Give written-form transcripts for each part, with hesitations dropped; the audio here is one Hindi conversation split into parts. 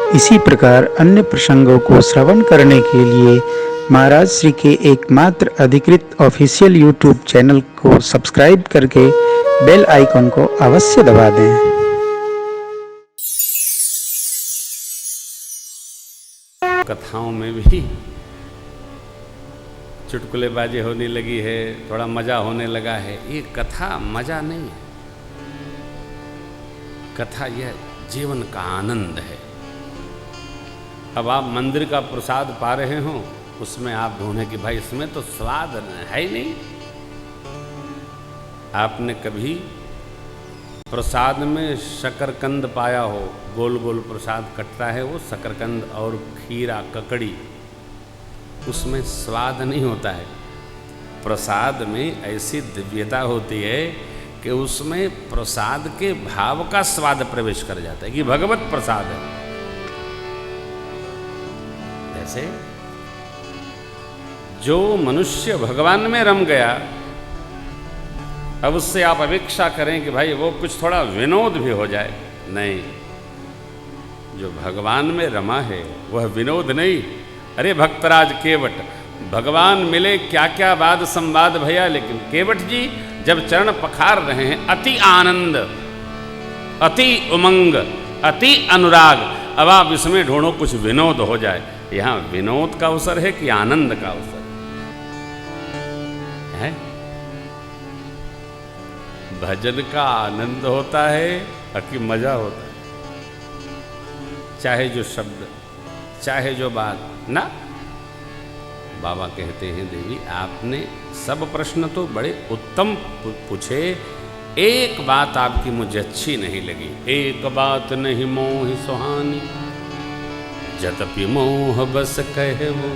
इसी प्रकार अन्य प्रसंगों को श्रवण करने के लिए महाराज श्री के एकमात्र अधिकृत ऑफिशियल यूट्यूब चैनल को सब्सक्राइब करके बेल आइकन को अवश्य दबा दें। कथाओं में भी चुटकुलेबाजी होने लगी है, थोड़ा मजा होने लगा है। ये कथा मजा नहीं है, कथा यह जीवन का आनंद है। अब आप मंदिर का प्रसाद पा रहे हो, उसमें आप ढूंढे कि भाई इसमें तो स्वाद है ही नहीं। आपने कभी प्रसाद में शकरकंद पाया हो? गोल गोल प्रसाद कटता है वो शकरकंद और खीरा ककड़ी, उसमें स्वाद नहीं होता है। प्रसाद में ऐसी दिव्यता होती है कि उसमें प्रसाद के भाव का स्वाद प्रवेश कर जाता है कि भगवत प्रसाद है। जैसे जो मनुष्य भगवान में रम गया, अब उससे आप अपेक्षा करें कि भाई वो कुछ थोड़ा विनोद भी हो जाए, नहीं। जो भगवान में रमा है वह विनोद नहीं। अरे भक्तराज केवट, भगवान मिले क्या क्या वाद संवाद भैया, लेकिन केवट जी जब चरण पखार रहे हैं, अति आनंद, अति उमंग, अति अनुराग। अब आप इसमें ढूंढो कुछ विनोद हो जाए। यहाँ विनोद का अवसर है कि आनंद का अवसर है? भजन का आनंद होता है कि मजा होता है? चाहे जो शब्द, चाहे जो बात ना। बाबा कहते हैं देवी आपने सब प्रश्न तो बड़े उत्तम पूछे, एक बात आपकी मुझे अच्छी नहीं लगी। एक बात नहीं मोह सुहानी, जतपि मोह बस कहे वो।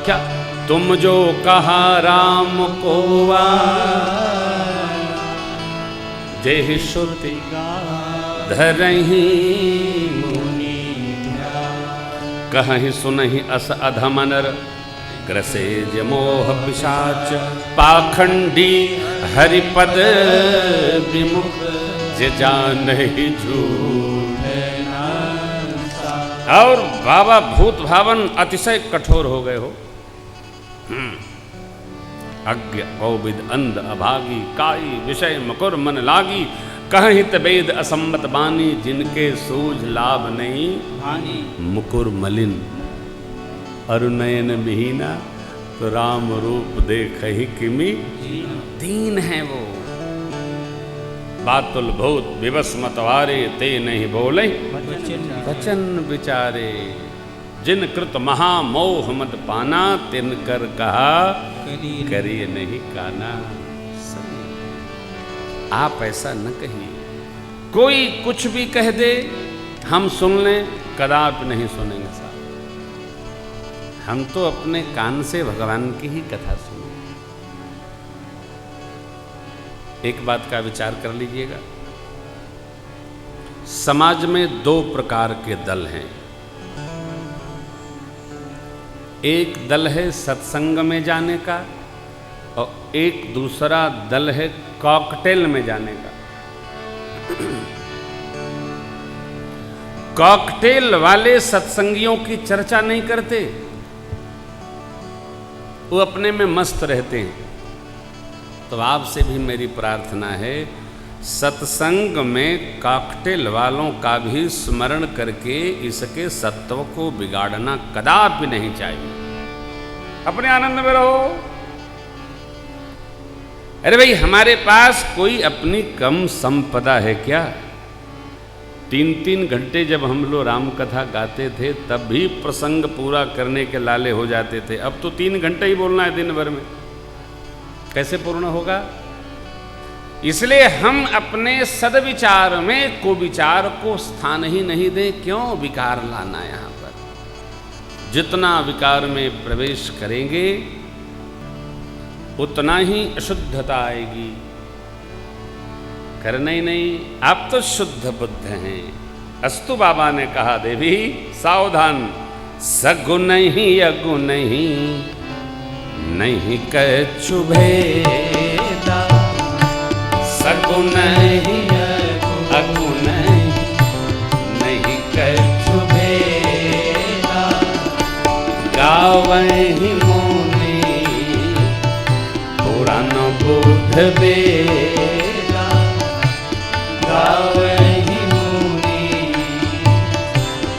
क्या तुम जो कहा राम को जेहि श्रुति धरहि मुनि, कहहि सुनहि अस अधम नर, ग्रसेज मोह पिशाच, पाखंडी हरिपद विमुख, जे जानहि झूठ। और बाबा भूत भावन अतिशय कठोर हो गए हो। अज्ञ औविद अंध अभागी, काई विषय मकुर मन लागी, कहहित वेद असम्मत बानी, जिनके सूझ लाभ नहीं हानि। मुकुर मलिन अरुनयन विहीना, तो राम रूप देखहि किमि दीन है वो। बातुल भूत विवश मतवारे, ते नहीं बोले वचन विचारे। जिन कृत महामोह मद पाना, तिन कर कहा करिए नहीं काना। आप ऐसा न कहिए, कोई कुछ भी कह दे हम सुन लें, कदापि नहीं सुनेंगे साहब। हम तो अपने कान से भगवान की ही कथा सुने। एक बात का विचार कर लीजिएगा, समाज में दो प्रकार के दल हैं। एक दल है सत्संग में जाने का, और एक दूसरा दल है कॉकटेल में जाने का। कॉकटेल वाले सत्संगियों की चर्चा नहीं करते, वो अपने में मस्त रहते हैं। तो आपसे भी मेरी प्रार्थना है, सत्संग में कॉकटेल वालों का भी स्मरण करके इसके सत्व को बिगाड़ना कदापि नहीं चाहिए। अपने आनंद में रहो। अरे भाई, हमारे पास कोई अपनी कम संपदा है क्या? 3-3 घंटे जब हम लोग राम कथा गाते थे, तब भी प्रसंग पूरा करने के लाले हो जाते थे। अब तो 3 घंटे ही बोलना है दिन भर में, कैसे पूर्ण होगा? इसलिए हम अपने सदविचार में कुविचार को स्थान ही नहीं दें। क्यों विकार लाना यहाँ पर? जितना विकार में प्रवेश करेंगे उतना ही अशुद्धता आएगी। करना ही नहीं, आप तो शुद्ध बुद्ध हैं। अस्तु बाबा ने कहा देवी सावधान, सगुन ही अगुन ही नहीं कछु भेदा, सगुन ही अगुन नहीं कछु भेदा। गावहि मुनि पुराण बुद्ध वेदा, गावहि मुनि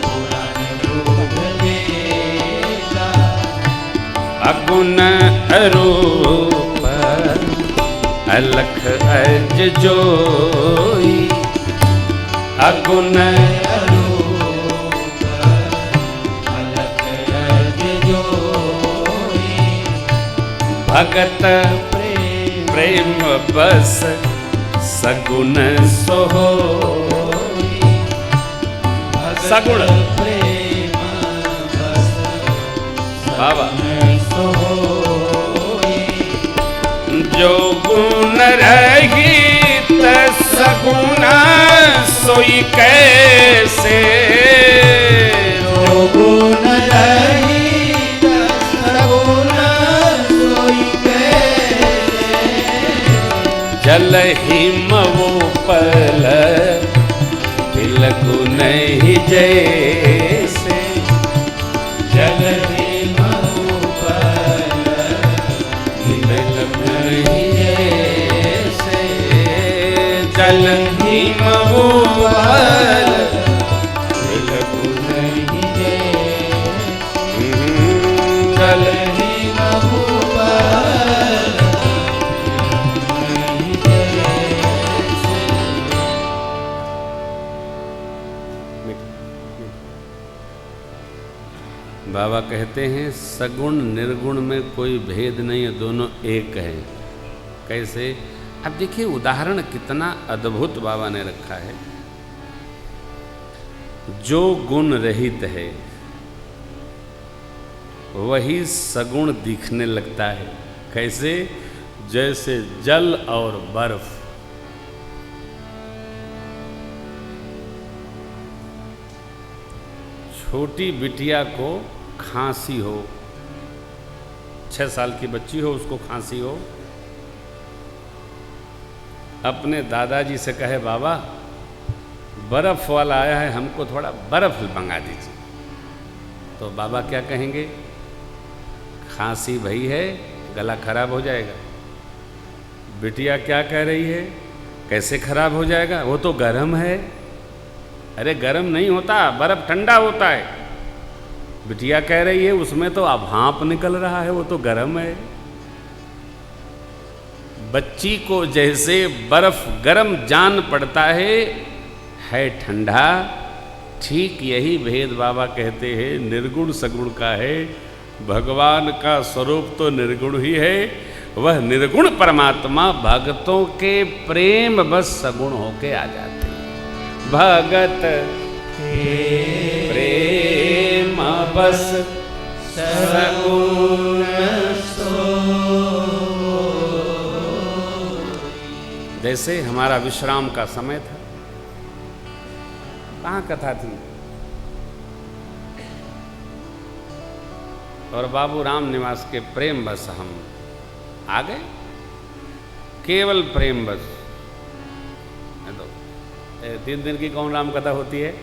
पुराण बुद्ध वेदा, अगुण अरूप अलख अज जोई, अगुण अरूप अलख अज जोई, भगत प्रेम बस सगुण सोई, सगुण प्रेम बस बाबा सोई, जो गुण रहित सगुण सोई कैसे, जो गुण रहित सगुण सोई कैसे, जल हिमवो पल बिलगु नहीं जैसे, जल हिमवो पल बिलगु नहीं जैसे, जल हिमवो पल बिलगु नहीं जैसे, जल हिमवो पल नहीं जैसे। बाबा कहते हैं सगुण निर्गुण में कोई भेद नहीं है, दोनों एक है। कैसे? अब देखिए उदाहरण कितना अद्भुत बाबा ने रखा है। जो गुण रहित है वही सगुण दिखने लगता है। कैसे? जैसे जल और बर्फ। छोटी बिटिया को खांसी हो, 6 साल की बच्ची हो, उसको खांसी हो, अपने दादाजी से कहे बाबा बर्फ वाला आया है, हमको थोड़ा बर्फ मंगा दीजिए, तो बाबा क्या कहेंगे? खांसी भई है, गला खराब हो जाएगा। बिटिया क्या कह रही है? कैसे खराब हो जाएगा, वो तो गर्म है। अरे गर्म नहीं होता, बर्फ ठंडा होता है। बिटिया कह रही है उसमें तो भाप निकल रहा है, वो तो गर्म है। बच्ची को जैसे बर्फ गर्म जान पड़ता है ठंडा, ठीक यही भेद बाबा कहते हैं निर्गुण सगुण का है। भगवान का स्वरूप तो निर्गुण ही है, वह निर्गुण परमात्मा भक्तों के प्रेम बस सगुण होके आ जाते हैं। भगत के प्रेम बस सगुण सो। जैसे हमारा विश्राम का समय था, कहाँ कथा थी, और बाबू राम निवास के प्रेम बस हम आ गए, केवल प्रेम बस। 3 दिन की कौन राम कथा होती है?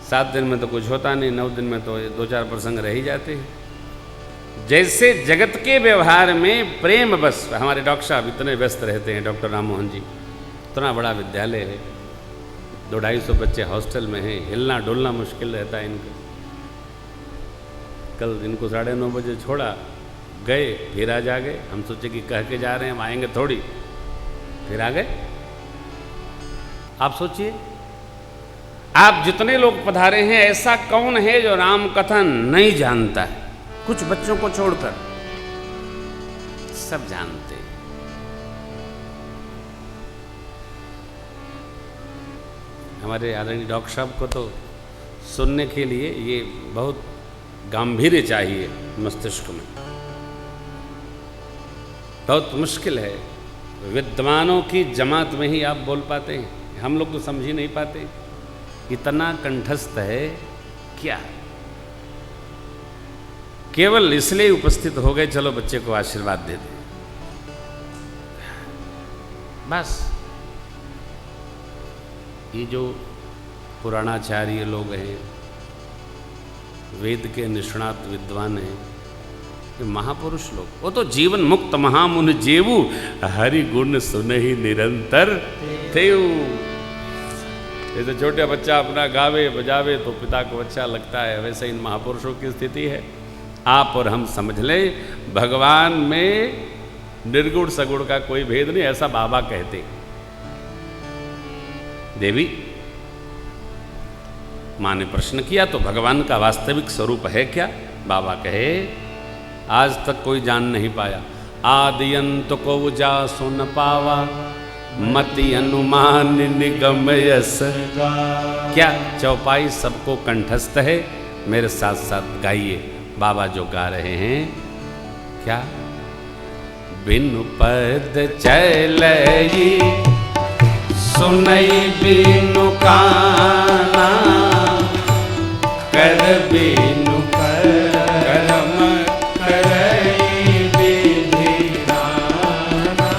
7 दिन में तो कुछ होता नहीं, 9 दिन में तो 2-4 प्रसंग रह ही जाते हैं। जैसे जगत के व्यवहार में प्रेम बस, हमारे डॉक्टर साहब इतने व्यस्त रहते हैं, डॉक्टर राम मोहन जी, इतना बड़ा विद्यालय है, 200-250 बच्चे हॉस्टल में हैं, हिलना डुलना मुश्किल रहता है इनका। कल इनको 9:30 बजे छोड़ा, गए, फिर आज आ गए। हम सोचे कि कह के जा रहे हैं, हम आएंगे थोड़ी, फिर आ गए। आप सोचिए, आप जितने लोग पधारे हैं, ऐसा कौन है जो राम कथा नहीं जानता है? कुछ बच्चों को छोड़कर सब जानते हैं। हमारे आदरणीय डॉक्टर साहब को तो सुनने के लिए ये बहुत गांभीर्य चाहिए मस्तिष्क में, बहुत मुश्किल है। विद्वानों की जमात में ही आप बोल पाते हैं, हम लोग तो समझ ही नहीं पाते। इतना कंठस्थ है क्या? केवल इसलिए उपस्थित हो गए, चलो बच्चे को आशीर्वाद दे दें, बस। ये जो पुराणाचार्य लोग हैं, वेद के निष्णात विद्वान हैं, ये महापुरुष लोग, वो तो जीवन मुक्त महामुनि जेवु हरि गुण सुनहि निरंतर थेउ। जैसे छोटे बच्चा अपना गावे बजावे तो पिता को अच्छा लगता है, वैसे इन महापुरुषों की स्थिति है। आप और हम समझ लें भगवान में निर्गुण सगुण का कोई भेद नहीं, ऐसा बाबा कहते। देवी माँ ने प्रश्न किया तो भगवान का वास्तविक स्वरूप है क्या? बाबा कहे आज तक कोई जान नहीं पाया। आदि अंत को जा सुन पावा मति अनुमान निगम यस। क्या चौपाई सबको कंठस्थ है? मेरे साथ साथ गाइए। बाबा जो गा रहे हैं क्या? बिनु पद चलई सुनई बिनु काना कर बिनु करम करई विधिराना।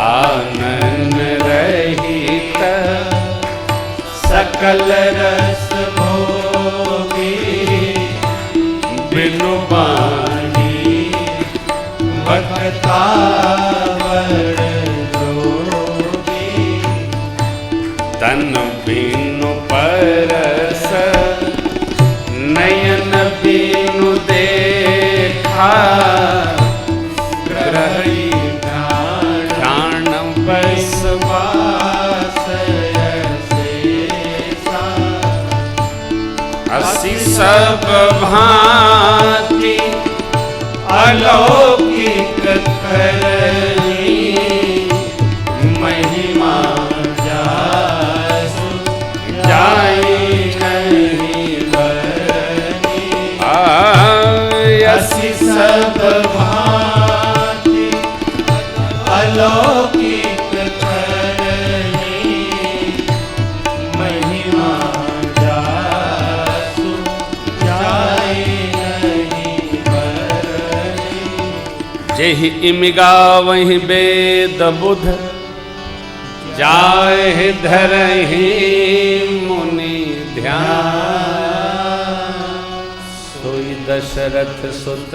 आनन रहित सकल रस भोगी बिनु बाणी भक्तावर जोगी। तन बिनु परस नयन बिनु देखा ग्रही प्राण बस वास शेषा। असि सब भांति अलौकिक करनी महिमा जासु जाई नहीं बरनी। असि सब भांति अलौकिक करनी महिमा जासु जाई नहीं बरनी। जेहि इमिगा वही वेद बुध जाहि धरहि मुनि ध्यान। सोई दशरथ सुत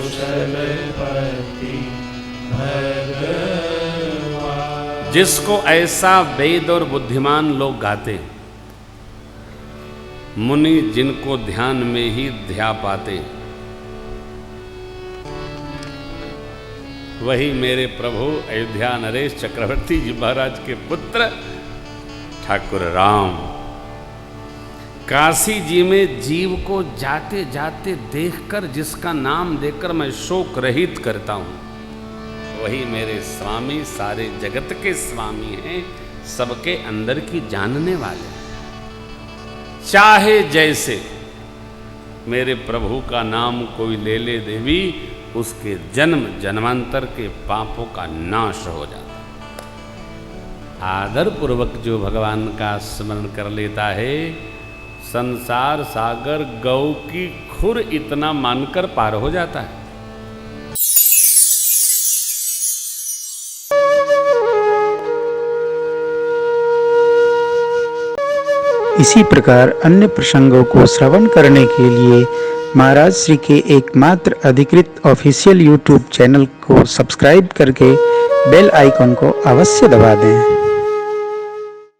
कौशलपति भगवान। जिसको ऐसा वेद और बुद्धिमान लोग गाते हैं, मुनि जिनको ध्यान में ही ध्या पाते, वही मेरे प्रभु अयोध्या नरेश चक्रवर्ती जी महाराज के पुत्र ठाकुर राम। काशी जी में जीव को जाते जाते देखकर जिसका नाम देकर मैं शोक रहित करता हूँ, वही मेरे स्वामी, सारे जगत के स्वामी हैं, सबके अंदर की जानने वाले। चाहे जैसे मेरे प्रभु का नाम कोई ले ले देवी, उसके जन्म जन्मांतर के पापों का नाश हो जाता। आदर पूर्वक जो भगवान का स्मरण कर लेता है, संसार सागर गौ की खुर इतना मानकर पार हो जाता है। इसी प्रकार अन्य प्रसंगों को श्रवण करने के लिए महाराज श्री के एकमात्र अधिकृत ऑफिशियल यूट्यूब चैनल को सब्सक्राइब करके बेल आइकन को अवश्य दबा दें।